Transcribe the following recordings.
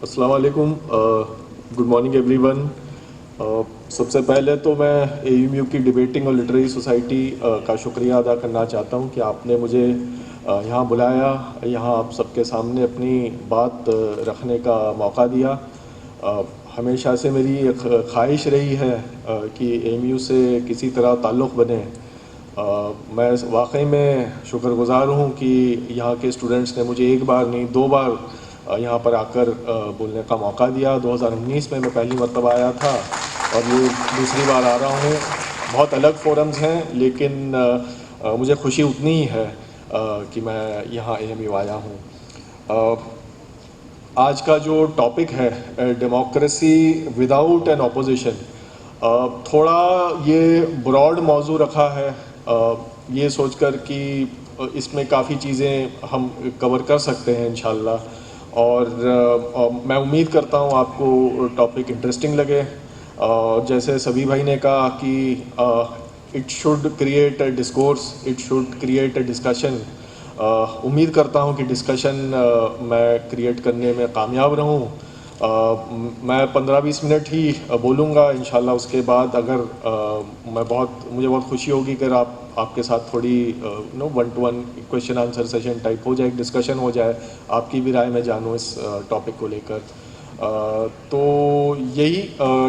अस्सलाम वालेकुम। Good morning everyone. सबसे पहले तो मैं एयूएमयू की डिबेटिंग और लिटरेरी सोसाइटी का शुक्रिया अदा करना चाहता हूं कि आपने मुझे यहाँ बुलाया, यहाँ आप सबके सामने अपनी बात रखने का मौका दिया। हमेशा से मेरी एक ख्वाहिश रही है कि एयूएमयू से किसी तरह ताल्लुक़ बने। मैं वाकई में शुक्रगुज़ार हूँ कि यहाँ के स्टूडेंट्स ने मुझे एक बार नहीं दो बार यहाँ पर आकर बोलने का मौका दिया। 2019 में मैं पहली मरतबा आया था और ये दूसरी बार आ रहा हूँ। बहुत अलग फोरम्स हैं, लेकिन मुझे खुशी उतनी ही है कि मैं यहाँ एएमयू आया हूँ। आज का जो टॉपिक है डेमोक्रेसी विदाउट एन ऑपोजिशन, थोड़ा ये ब्रॉड मौजू रखा है, ये सोचकर कि इसमें काफ़ी चीज़ें हम कवर कर सकते हैं इंशाल्लाह। और मैं उम्मीद करता हूँ आपको टॉपिक इंटरेस्टिंग लगे। जैसे सभी भाई ने कहा कि it should create a discourse, it should create a discussion. उम्मीद करता हूँ कि डिस्कशन मैं क्रिएट करने में कामयाब रहूँ। मैं 15-20 मिनट ही बोलूँगा इंशाल्लाह। उसके बाद अगर मुझे बहुत खुशी होगी अगर आपके साथ थोड़ी 1-to-1 question answer session type हो जाए, डिस्कशन हो जाए, आपकी भी राय मैं जानूँ इस टॉपिक को लेकर। तो यही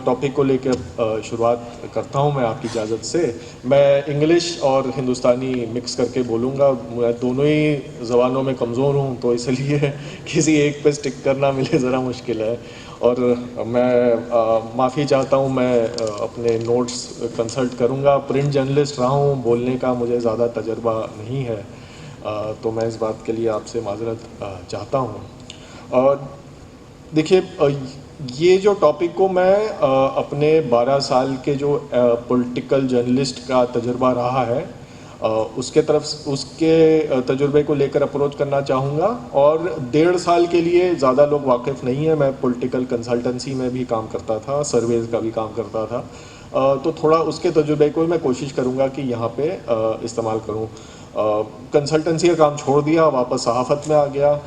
टॉपिक को लेकर शुरुआत करता हूँ मैं आपकी इजाज़त से। मैं इंग्लिश और हिंदुस्तानी मिक्स करके बोलूँगा। मैं दोनों ही ज़बानों में कमज़ोर हूँ, तो इसलिए किसी एक पे स्टिक करना मेरे ज़रा मुश्किल है। और मैं माफ़ी चाहता हूँ, मैं अपने नोट्स कंसल्ट करूँगा। प्रिंट जर्नलिस्ट रहा हूँ, बोलने का मुझे ज़्यादा तजर्बा नहीं है, तो मैं इस बात के लिए आपसे माज़रत चाहता हूँ। देखिए, ये जो टॉपिक को मैं अपने 12 साल के जो पॉलिटिकल जर्नलिस्ट का तजुर्बा रहा है उसके तजुर्बे को लेकर अप्रोच करना चाहूँगा। और 1.5 साल के लिए ज़्यादा लोग वाकिफ़ नहीं है, मैं पॉलिटिकल कंसल्टेंसी में भी काम करता था, सर्वेज़ का भी काम करता था, तो थोड़ा उसके तजुर्बे को मैं कोशिश करूँगा कि यहाँ पे इस्तेमाल करूँ। कंसल्टेंसी का काम छोड़ दिया, वापस सहाफ़त में आ गया,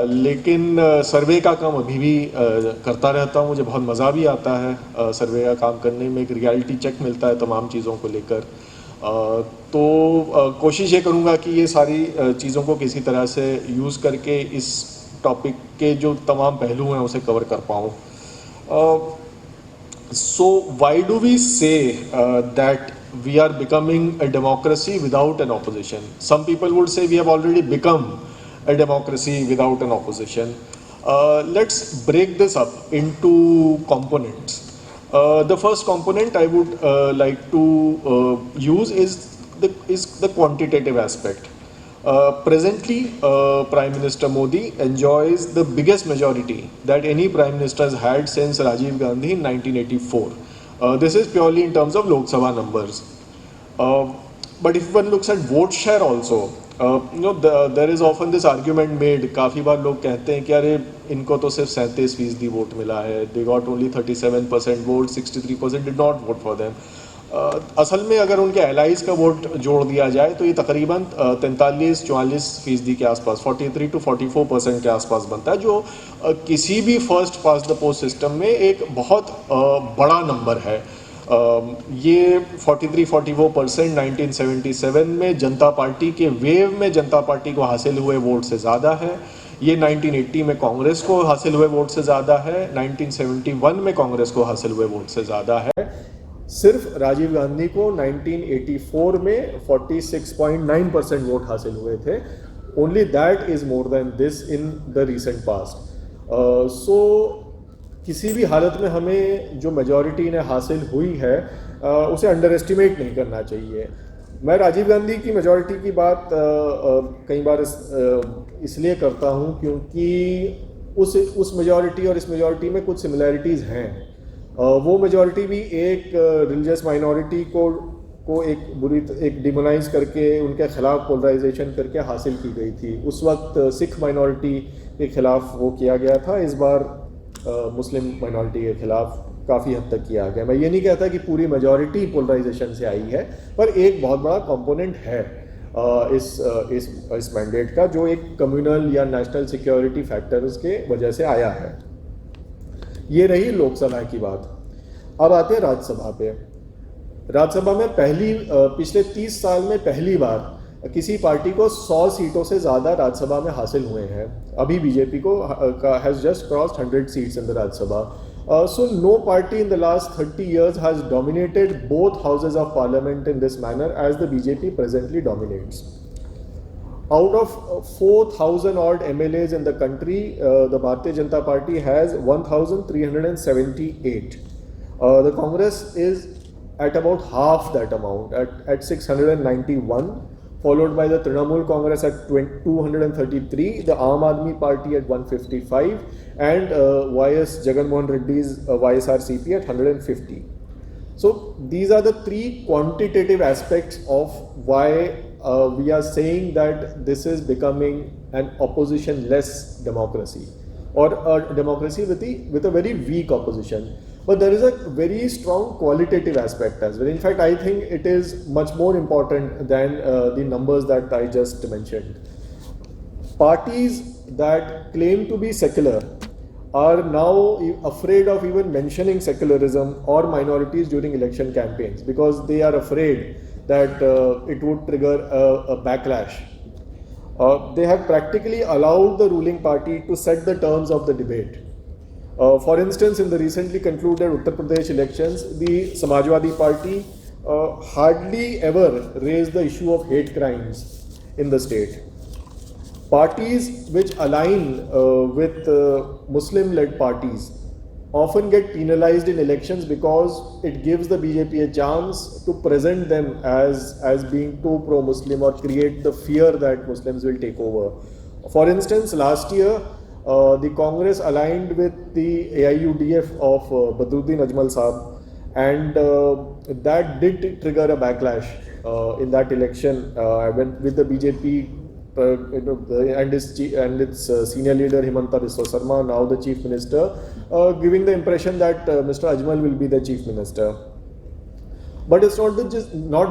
लेकिन सर्वे का काम अभी भी करता रहता हूँ। मुझे बहुत मज़ा भी आता है सर्वे का काम करने में, एक रियलिटी चेक मिलता है तमाम चीज़ों को लेकर। तो कोशिश ये करूँगा कि ये सारी चीज़ों को किसी तरह से यूज़ करके इस टॉपिक के जो तमाम पहलू हैं उसे कवर कर पाऊँ। So why do we say that we are becoming a democracy without an opposition? Some people would say we have already become a democracy without an opposition. Let's break this up into components. The first component I would like to use is the quantitative aspect. Presently, Prime Minister Modi enjoys the biggest majority that any Prime Minister has had since Rajiv Gandhi in 1984. This is purely in terms of Lok Sabha numbers. But if one looks at vote share also, there is often this argument made, काफ़ी बार लोग कहते हैं कि अरे इनको तो सिर्फ 37% vote मिला है, they got only 37% vote, 63% did not vote for them. असल में अगर उनके एलाइज का वोट जोड़ दिया जाए तो ये तकरीबन 43-44% के आसपास, 43 to 44% के आसपास बनता है, जो किसी भी first pass the post system में एक बहुत बड़ा नंबर है। ये 43-44% 1977 में जनता पार्टी के वेव में जनता पार्टी को हासिल हुए वोट से ज़्यादा है। ये 1980 में कांग्रेस को हासिल हुए वोट से ज़्यादा है, 1971 में कांग्रेस को हासिल हुए वोट से ज़्यादा है। सिर्फ राजीव गांधी को 1984 में 46.9% वोट हासिल हुए थे। Only that is more than this in the recent past. So किसी भी हालत में हमें जो मेजॉरिटी इन्हें हासिल हुई है उसे अंडर एस्टिमेट नहीं करना चाहिए। मैं राजीव गांधी की मेजॉरिटी की बात कई बार इसलिए करता हूँ क्योंकि उस मेजॉरिटी और इस मेजॉरिटी में कुछ सिमिलैरिटीज़ हैं। वो मेजॉरिटी भी एक रिलीजियस माइनॉरिटी को एक डिमोनाइज करके उनके ख़िलाफ़ पोलराइजेशन करके हासिल की गई थी। उस वक्त सिख माइनॉरिटी के ख़िलाफ़ वो किया गया था, इस बार मुस्लिम माइनॉरिटी के ख़िलाफ़ काफ़ी हद तक किया गया। मैं ये नहीं कहता कि पूरी मेजॉरिटी पोलराइजेशन से आई है, पर एक बहुत बड़ा कंपोनेंट है इस मैंडेट का, जो एक कम्युनल या नेशनल सिक्योरिटी फैक्टर्स के वजह से आया है। ये रही लोकसभा की बात। अब आते हैं राज्यसभा पे। राज्यसभा में पिछले 30 साल में पहली बार किसी पार्टी को 100 सीटों से ज़्यादा राज्यसभा में हासिल हुए हैं। अभी बीजेपी को has just crossed 100 seats in the Rajya Sabha. So no party in the last 30 years has dominated both houses of parliament in this manner as the BJP presently dominates. Out of 4,000 odd MLAs in the country, the Bharatiya Janata Party has 1,378. The Congress is at about half that amount, at 691, followed by the Trinamool Congress at 233, the Aam Aadmi Party at 155, and YS Jagan Mohan Reddy's YSRCP at 150. So these are the three quantitative aspects of why we are saying that this is becoming an opposition-less democracy, or a democracy with a very weak opposition. But there is a very strong qualitative aspect as well. In fact, I think it is much more important than the numbers that I just mentioned. Parties that claim to be secular are now afraid of even mentioning secularism or minorities during election campaigns because they are afraid that it would trigger a backlash. They have practically allowed the ruling party to set the terms of the debate. For instance, in the recently concluded Uttar Pradesh elections, the Samajwadi Party hardly ever raised the issue of hate crimes in the state. Parties which align with Muslim-led parties often get penalized in elections because it gives the BJP a chance to present them as being too pro-Muslim or create the fear that Muslims will take over. For instance, last year, the Congress aligned with the AIUDF of Badruddin Ajmal Saab, and that did trigger a backlash in that election with the BJP and its senior leader Himanta Biswa Sarma, now the Chief Minister, giving the impression that Mr. Ajmal will be the Chief Minister. But it's not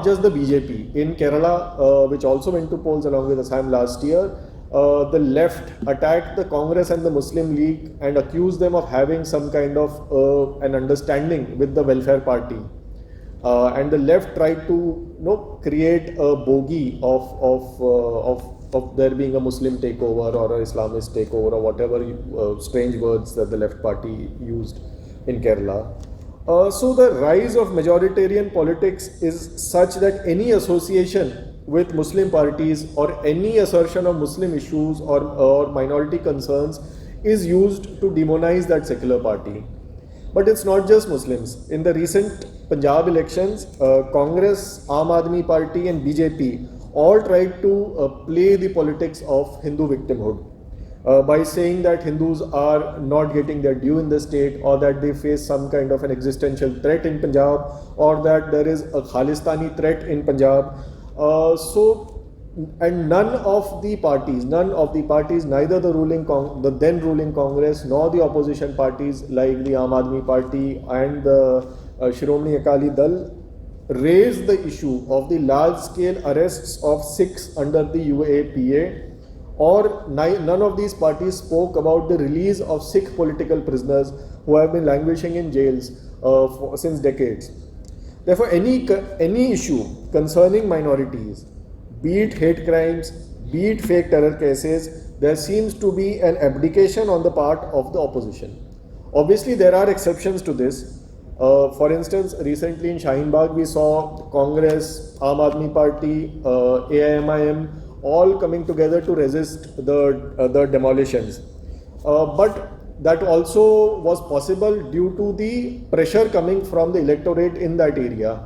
just the BJP. In Kerala, which also went to polls along with Assam last year, the left attacked the Congress and the Muslim League and accused them of having some kind of an understanding with the Welfare Party. And the left tried to create a bogey of there being a Muslim takeover or an Islamist takeover or whatever strange words that the left party used in Kerala. So the rise of majoritarian politics is such that any association with Muslim parties or any assertion of Muslim issues or minority concerns is used to demonize that secular party. But it's not just Muslims. In the recent Punjab elections, Congress, Aam Aadmi Party and BJP all tried to play the politics of Hindu victimhood by saying that Hindus are not getting their due in the state, or that they face some kind of an existential threat in Punjab, or that there is a Khalistani threat in Punjab. And none of the parties, neither the then ruling Congress nor the opposition parties like the Aam Aadmi Party and the Shiromani Akali Dal, raised the issue of the large-scale arrests of Sikhs under the UAPA, or none of these parties spoke about the release of Sikh political prisoners who have been languishing in jails since decades. Therefore, any issue concerning minorities, be it hate crimes, be it fake terror cases, there seems to be an abdication on the part of the opposition. Obviously, there are exceptions to this. For instance, recently in Shaheen Bagh, we saw Congress, Aam Aadmi Party, AIMIM all coming together to resist the demolitions. But that also was possible due to the pressure coming from the electorate in that area.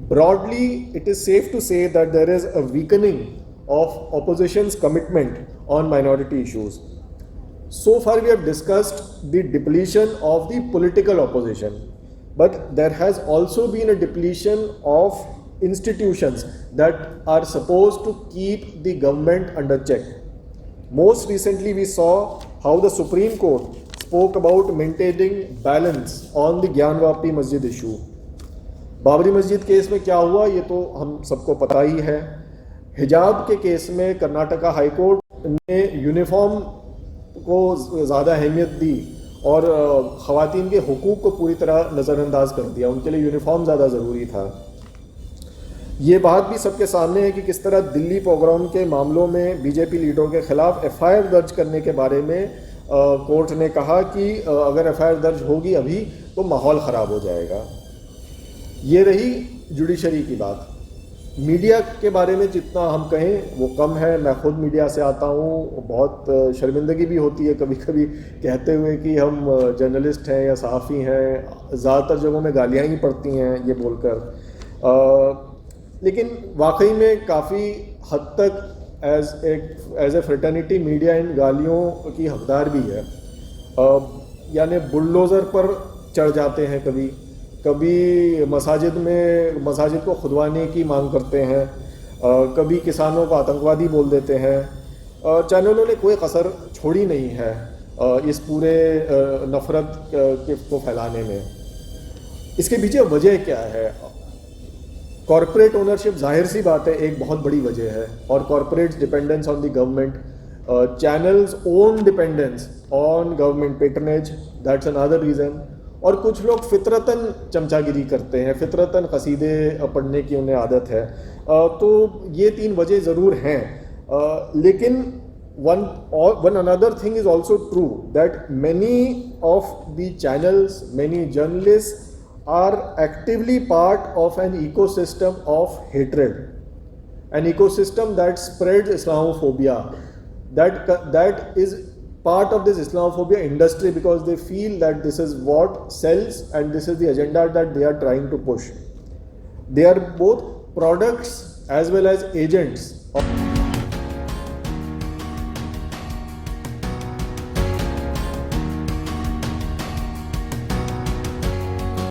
Broadly, it is safe to say that there is a weakening of opposition's commitment on minority issues. So far, we have discussed the depletion of the political opposition, but there has also been a depletion of institutions that are supposed to keep the government under check. Most recently, we saw how the Supreme Court spoke about maintaining balance on the Gyanvapi Masjid issue. Babri मस्जिद case में क्या हुआ ये तो हम सबको पता ही है. हिजाब के केस में कर्नाटका हाई कोर्ट ने यूनिफॉर्म को ज़्यादा अहमियत दी और ख़वातीन के हुकूक को पूरी तरह नज़रअंदाज कर दिया, उनके लिए यूनिफॉर्म ज़्यादा ज़रूरी था। ये बात भी सबके सामने है कि किस तरह दिल्ली पोग्राम के मामलों में बीजेपी लीडरों के खिलाफ एफआईआर दर्ज करने के बारे में कोर्ट ने कहा कि अगर एफआईआर दर्ज होगी अभी तो माहौल ख़राब हो जाएगा। ये रही जुडिशरी की बात। मीडिया के बारे में जितना हम कहें वो कम है। मैं खुद मीडिया से आता हूँ, बहुत शर्मिंदगी भी होती है कभी कभी कहते हुए कि हम जर्नलिस्ट हैं या सहाफ़ी हैं। ज़्यादातर जगहों में गालियाँ ही पड़ती हैं ये बोलकर, लेकिन वाकई में काफ़ी हद तक एज ए फ्रेटर्निटी मीडिया इन गालियों की हकदार भी है। यानी बुलडोज़र पर चढ़ जाते हैं, कभी मसाजिद को खुदवाने की मांग करते हैं, कभी किसानों को आतंकवादी बोल देते हैं। चैनलों ने कोई कसर छोड़ी नहीं है इस पूरे नफ़रत को फैलाने में। इसके पीछे वजह क्या है? कॉरपोरेट ओनरशिप जाहिर सी बात है एक बहुत बड़ी वजह है, और corporate dependence on the government, channels own dependence on government patronage, that's another reason. और कुछ लोग फितरतन चमचागिरी करते हैं, फितरतन कसीदे पढ़ने की उन्हें आदत है। तो ये 3 वजह ज़रूर हैं, लेकिन one another thing is also true that many of the channels, many journalists are actively part of an ecosystem of hatred, an ecosystem that spreads Islamophobia, that is part of this Islamophobia industry because they feel that this is what sells and this is the agenda that they are trying to push. They are both products as well as agents of